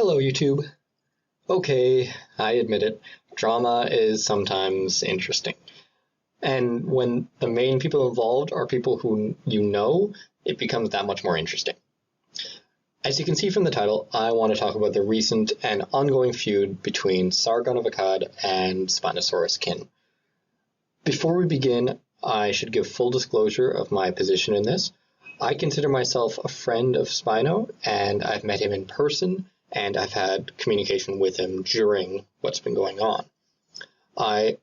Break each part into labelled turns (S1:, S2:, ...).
S1: Hello, YouTube. Okay, I admit it, drama is sometimes interesting. And when the main people involved are people who you know, it becomes that much more interesting. As you can see from the title, I want to talk about the recent and ongoing feud between Sargon of Akkad and Spinosauruskin. Before we begin, I should give full disclosure of my position in this. I consider myself a friend of Spino, and I've met him in person, and I've had communication with him during what's been going on. I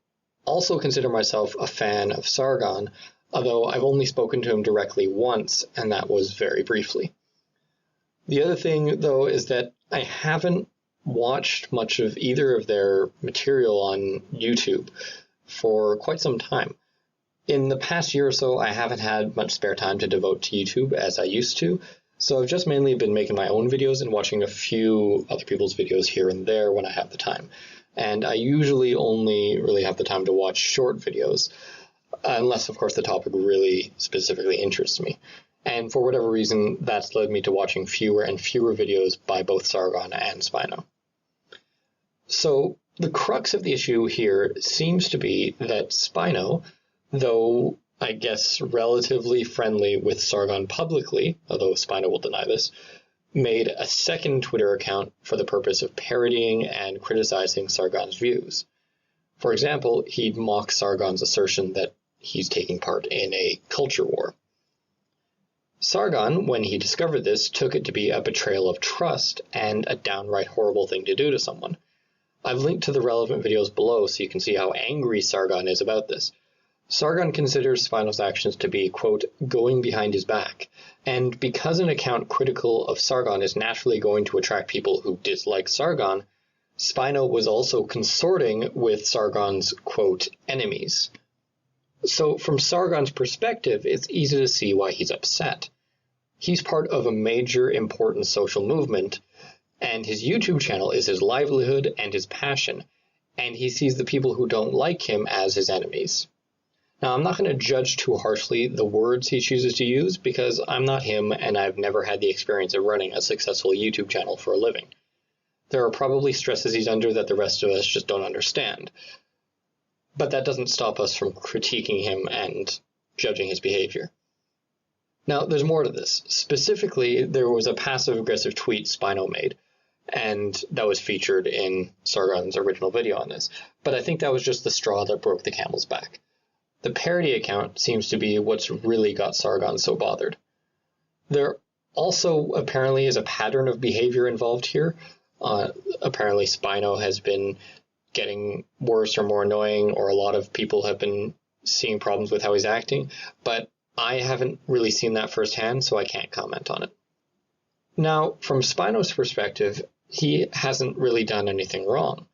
S1: also consider myself a fan of Sargon, although I've only spoken to him directly once, and that was very briefly. The other thing, though, is that I haven't watched much of either of their material on YouTube for quite some time. In the past year or so, I haven't had much spare time to devote to YouTube as I used to, so I've just mainly been making my own videos and watching a few other people's videos here and there when I have the time. And I usually only really have the time to watch short videos, unless, of course, the topic really specifically interests me. And for whatever reason, that's led me to watching fewer and fewer videos by both Sargon and Spino. So the crux of the issue here seems to be that Spino, though I guess relatively friendly with Sargon publicly, although Spino will deny this, made a second Twitter account for the purpose of parodying and criticizing Sargon's views. For example, he'd mock Sargon's assertion that he's taking part in a culture war. Sargon, when he discovered this, took it to be a betrayal of trust and a downright horrible thing to do to someone. I've linked to the relevant videos below so you can see how angry Sargon is about this. Sargon considers Spino's actions to be, quote, going behind his back, and because an account critical of Sargon is naturally going to attract people who dislike Sargon, Spino was also consorting with Sargon's, quote, enemies. So from Sargon's perspective, it's easy to see why he's upset. He's part of a major important social movement, and his YouTube channel is his livelihood and his passion, and he sees the people who don't like him as his enemies. Now, I'm not going to judge too harshly the words he chooses to use because I'm not him and I've never had the experience of running a successful YouTube channel for a living. There are probably stresses he's under that the rest of us just don't understand. But that doesn't stop us from critiquing him and judging his behavior. Now, there's more to this. Specifically, there was a passive-aggressive tweet Spino made, and that was featured in Sargon's original video on this. But I think that was just the straw that broke the camel's back. The parody account seems to be what's really got Sargon so bothered. There also apparently is a pattern of behavior involved here. Apparently Spino has been getting worse or more annoying, or a lot of people have been seeing problems with how he's acting, but I haven't really seen that firsthand, so I can't comment on it. Now, from Spino's perspective, he hasn't really done anything wrong.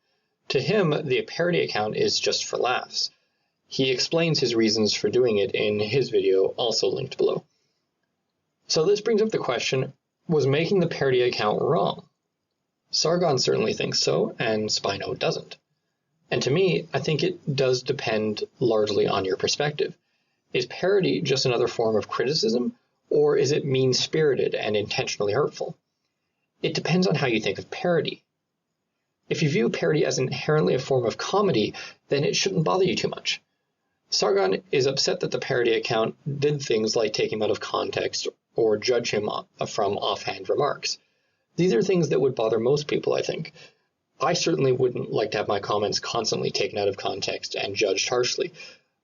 S1: To him, the parody account is just for laughs. He explains his reasons for doing it in his video, also linked below. So this brings up the question, was making the parody account wrong? Sargon certainly thinks so, and Spino doesn't. And to me, I think it does depend largely on your perspective. Is parody just another form of criticism, or is it mean-spirited and intentionally hurtful? It depends on how you think of parody. If you view parody as inherently a form of comedy, then it shouldn't bother you too much. Sargon is upset that the parody account did things like take him out of context or judge him from offhand remarks. These are things that would bother most people, I think. I certainly wouldn't like to have my comments constantly taken out of context and judged harshly.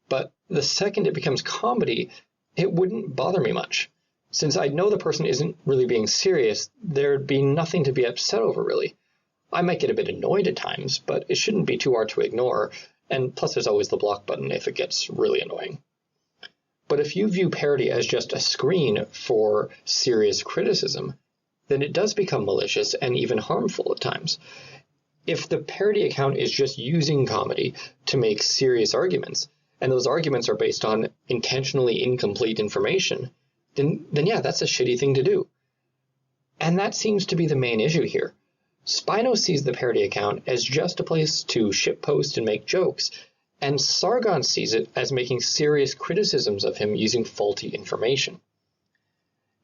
S1: But the second it becomes comedy, it wouldn't bother me much. Since I know the person isn't really being serious, there'd be nothing to be upset over, really. I might get a bit annoyed at times, but it shouldn't be too hard to ignore. And plus there's always the block button if it gets really annoying. But if you view parody as just a screen for serious criticism, then it does become malicious and even harmful at times. If the parody account is just using comedy to make serious arguments, and those arguments are based on intentionally incomplete information, then yeah, that's a shitty thing to do. And that seems to be the main issue here. Spino sees the parody account as just a place to shitpost and make jokes, and Sargon sees it as making serious criticisms of him using faulty information.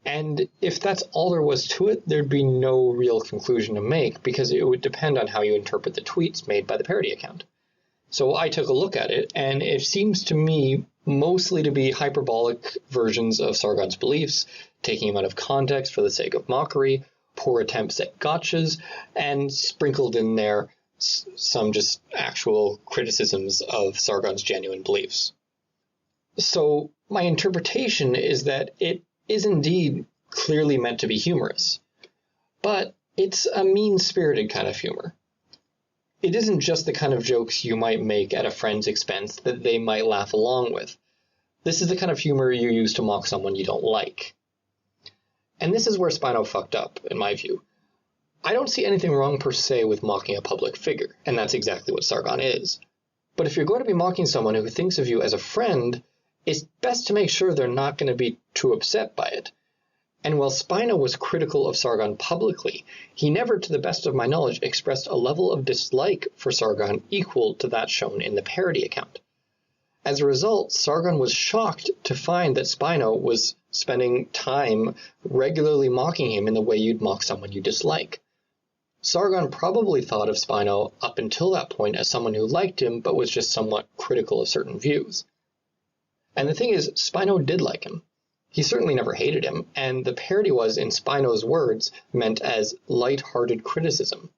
S1: And if that's all there was to it, there'd be no real conclusion to make because it would depend on how you interpret the tweets made by the parody account. So I took a look at it, and it seems to me mostly to be hyperbolic versions of Sargon's beliefs, taking him out of context for the sake of mockery, poor attempts at gotchas, and sprinkled in there some just actual criticisms of Sargon's genuine beliefs. So my interpretation is that it is indeed clearly meant to be humorous, but it's a mean-spirited kind of humor. It isn't just the kind of jokes you might make at a friend's expense that they might laugh along with. This is the kind of humor you use to mock someone you don't like. And this is where Spino fucked up, in my view. I don't see anything wrong per se with mocking a public figure, and that's exactly what Sargon is. But if you're going to be mocking someone who thinks of you as a friend, it's best to make sure they're not going to be too upset by it. And while Spino was critical of Sargon publicly, he never, to the best of my knowledge, expressed a level of dislike for Sargon equal to that shown in the parody account. As a result, Sargon was shocked to find that Spino was spending time regularly mocking him in the way you'd mock someone you dislike. Sargon probably thought of Spino up until that point as someone who liked him but was just somewhat critical of certain views. And the thing is, Spino did like him. He certainly never hated him, and the parody was, in Spino's words, meant as light-hearted criticism.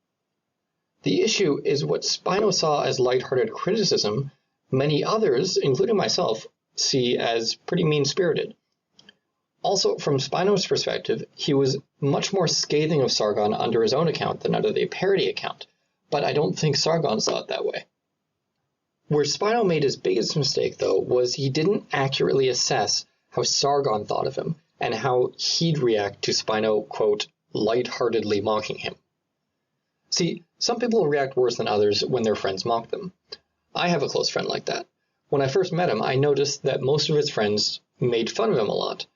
S1: The issue is what Spino saw as light-hearted criticism, many others, including myself, see as pretty mean-spirited. Also, from Spino's perspective, he was much more scathing of Sargon under his own account than under the parody account, but I don't think Sargon saw it that way. Where Spino made his biggest mistake, though, was he didn't accurately assess how Sargon thought of him, and how he'd react to Spino, quote, light-heartedly mocking him. See, some people react worse than others when their friends mock them. I have a close friend like that. When I first met him, I noticed that most of his friends made fun of him a lot.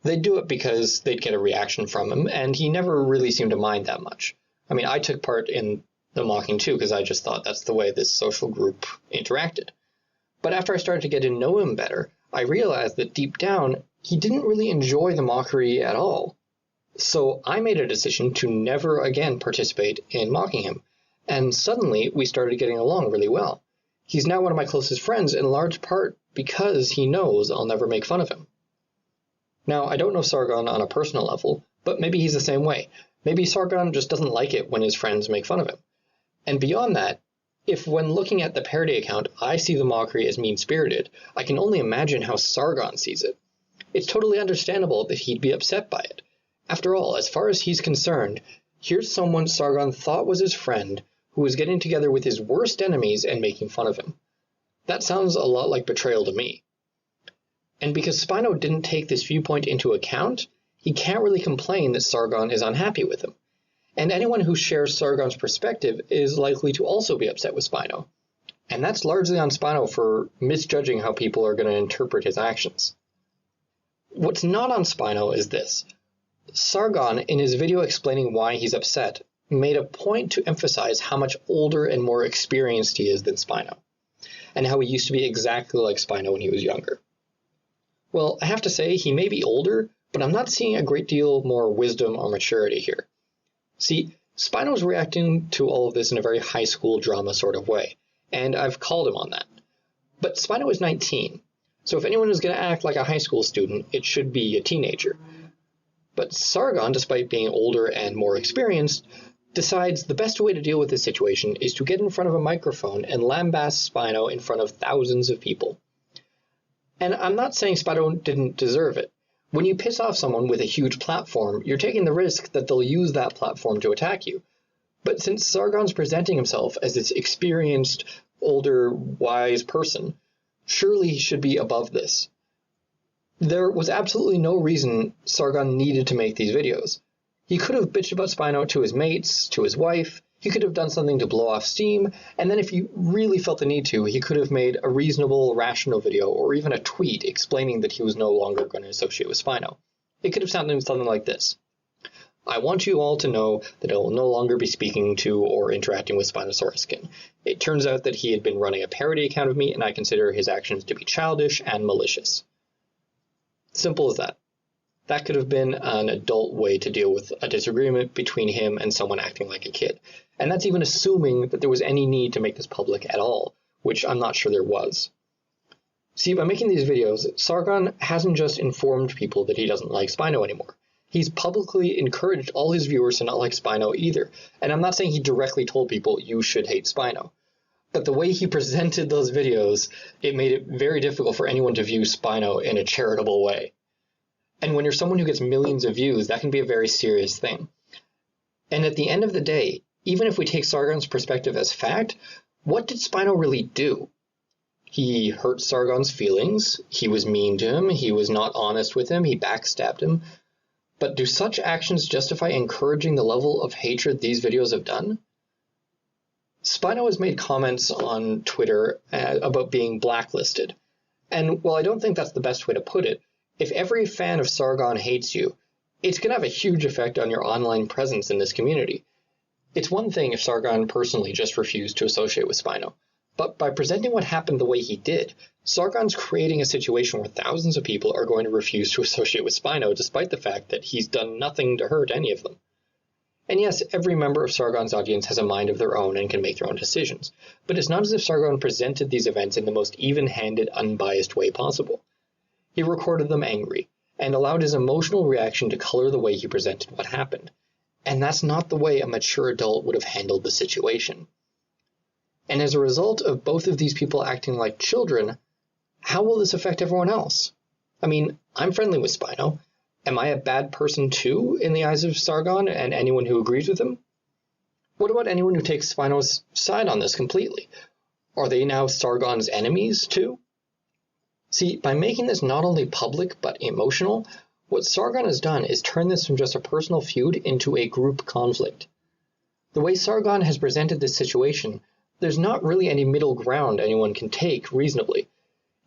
S1: They'd do it because they'd get a reaction from him, and he never really seemed to mind that much. I mean, I took part in the mocking too, because I just thought that's the way this social group interacted. But after I started to get to know him better, I realized that deep down, he didn't really enjoy the mockery at all. So I made a decision to never again participate in mocking him, and suddenly we started getting along really well. He's now one of my closest friends, in large part because he knows I'll never make fun of him. Now, I don't know Sargon on a personal level, but maybe he's the same way. Maybe Sargon just doesn't like it when his friends make fun of him. And beyond that, if when looking at the parody account, I see the mockery as mean-spirited, I can only imagine how Sargon sees it. It's totally understandable that he'd be upset by it. After all, as far as he's concerned, here's someone Sargon thought was his friend who was getting together with his worst enemies and making fun of him. That sounds a lot like betrayal to me. And because Spino didn't take this viewpoint into account, he can't really complain that Sargon is unhappy with him. And anyone who shares Sargon's perspective is likely to also be upset with Spino. And that's largely on Spino for misjudging how people are going to interpret his actions. What's not on Spino is this. Sargon, in his video explaining why he's upset, made a point to emphasize how much older and more experienced he is than Spino, and how he used to be exactly like Spino when he was younger. Well, I have to say, he may be older, but I'm not seeing a great deal more wisdom or maturity here. See, Spino's reacting to all of this in a very high school drama sort of way, and I've called him on that. But Spino is 19, so if anyone is going to act like a high school student, it should be a teenager. But Sargon, despite being older and more experienced, decides the best way to deal with this situation is to get in front of a microphone and lambast Spino in front of thousands of people. And I'm not saying Spino didn't deserve it. When you piss off someone with a huge platform, you're taking the risk that they'll use that platform to attack you. But since Sargon's presenting himself as this experienced, older, wise person, surely he should be above this. There was absolutely no reason Sargon needed to make these videos. He could have bitched about Spino to his mates, to his wife, he could have done something to blow off steam, and then if he really felt the need to, he could have made a reasonable, rational video, or even a tweet explaining that he was no longer going to associate with Spino. It could have sounded something like this. I want you all to know that I will no longer be speaking to or interacting with Spinosauruskin. It turns out that he had been running a parody account of me, and I consider his actions to be childish and malicious. Simple as that. That could have been an adult way to deal with a disagreement between him and someone acting like a kid. And that's even assuming that there was any need to make this public at all, which I'm not sure there was. See, by making these videos, Sargon hasn't just informed people that he doesn't like Spino anymore. He's publicly encouraged all his viewers to not like Spino either. And I'm not saying he directly told people you should hate Spino. But the way he presented those videos, it made it very difficult for anyone to view Spino in a charitable way. And when you're someone who gets millions of views, that can be a very serious thing. And at the end of the day, even if we take Sargon's perspective as fact, what did Spino really do? He hurt Sargon's feelings, he was mean to him, he was not honest with him, he backstabbed him. But do such actions justify encouraging the level of hatred these videos have done? Spino has made comments on Twitter about being blacklisted. And while I don't think that's the best way to put it, if every fan of Sargon hates you, it's going to have a huge effect on your online presence in this community. It's one thing if Sargon personally just refused to associate with Spino, but by presenting what happened the way he did, Sargon's creating a situation where thousands of people are going to refuse to associate with Spino despite the fact that he's done nothing to hurt any of them. And yes, every member of Sargon's audience has a mind of their own and can make their own decisions, but it's not as if Sargon presented these events in the most even-handed, unbiased way possible. He recorded them angry, and allowed his emotional reaction to color the way he presented what happened. And that's not the way a mature adult would have handled the situation. And as a result of both of these people acting like children, how will this affect everyone else? I mean, I'm friendly with Spino. Am I a bad person too in the eyes of Sargon and anyone who agrees with him? What about anyone who takes Spino's side on this completely? Are they now Sargon's enemies too? See, by making this not only public but emotional, what Sargon has done is turn this from just a personal feud into a group conflict. The way Sargon has presented this situation, there's not really any middle ground anyone can take reasonably.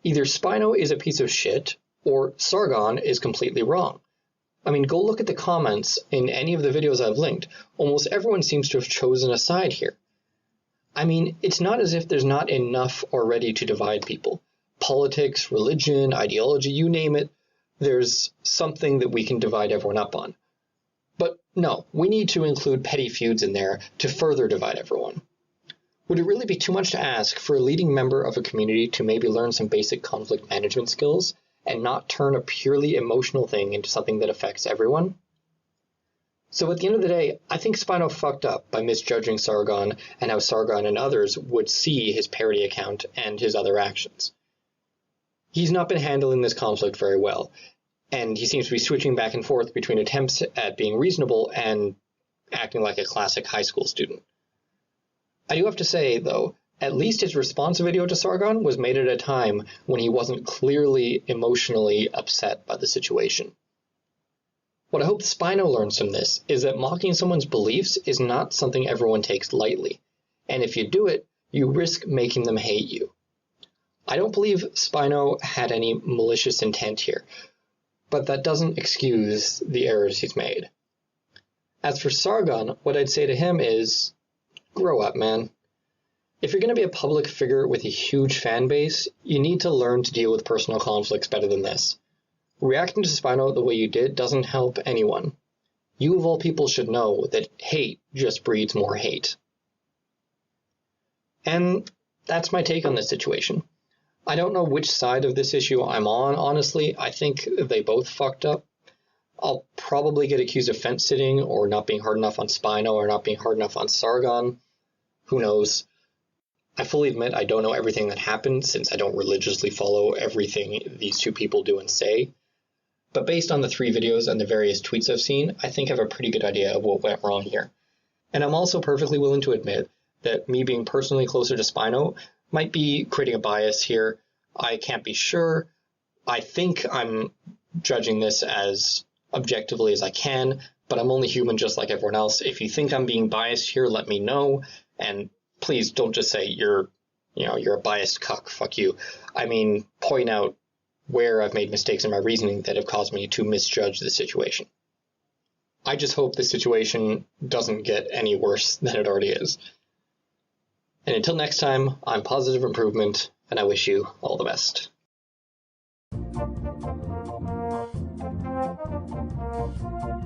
S1: Either Spino is a piece of shit, or Sargon is completely wrong. I mean, go look at the comments in any of the videos I've linked. Almost everyone seems to have chosen a side here. I mean, it's not as if there's not enough already to divide people. Politics, religion, ideology, you name it, there's something that we can divide everyone up on. But no, we need to include petty feuds in there to further divide everyone. Would it really be too much to ask for a leading member of a community to maybe learn some basic conflict management skills and not turn a purely emotional thing into something that affects everyone? So at the end of the day, I think Spino fucked up by misjudging Sargon and how Sargon and others would see his parody account and his other actions. He's not been handling this conflict very well, and he seems to be switching back and forth between attempts at being reasonable and acting like a classic high school student. I do have to say, though, at least his response video to Sargon was made at a time when he wasn't clearly emotionally upset by the situation. What I hope Spino learns from this is that mocking someone's beliefs is not something everyone takes lightly, and if you do it, you risk making them hate you. I don't believe Spino had any malicious intent here, but that doesn't excuse the errors he's made. As for Sargon, what I'd say to him is, grow up, man. If you're going to be a public figure with a huge fan base, you need to learn to deal with personal conflicts better than this. Reacting to Spino the way you did doesn't help anyone. You of all people should know that hate just breeds more hate. And that's my take on this situation. I don't know which side of this issue I'm on, honestly. I think they both fucked up. I'll probably get accused of fence sitting or not being hard enough on Spino or not being hard enough on Sargon. Who knows? I fully admit I don't know everything that happened since I don't religiously follow everything these two people do and say. But based on the 3 videos and the various tweets I've seen, I think I have a pretty good idea of what went wrong here. And I'm also perfectly willing to admit that me being personally closer to Spino might be creating a bias here. I can't be sure. I think I'm judging this as objectively as I can, but I'm only human just like everyone else. If you think I'm being biased here, let me know. And please don't just say you're a biased cuck, fuck you. I mean, point out where I've made mistakes in my reasoning that have caused me to misjudge the situation. I just hope the situation doesn't get any worse than it already is. And until next time, I'm Positive Improvement, and I wish you all the best.
S2: you.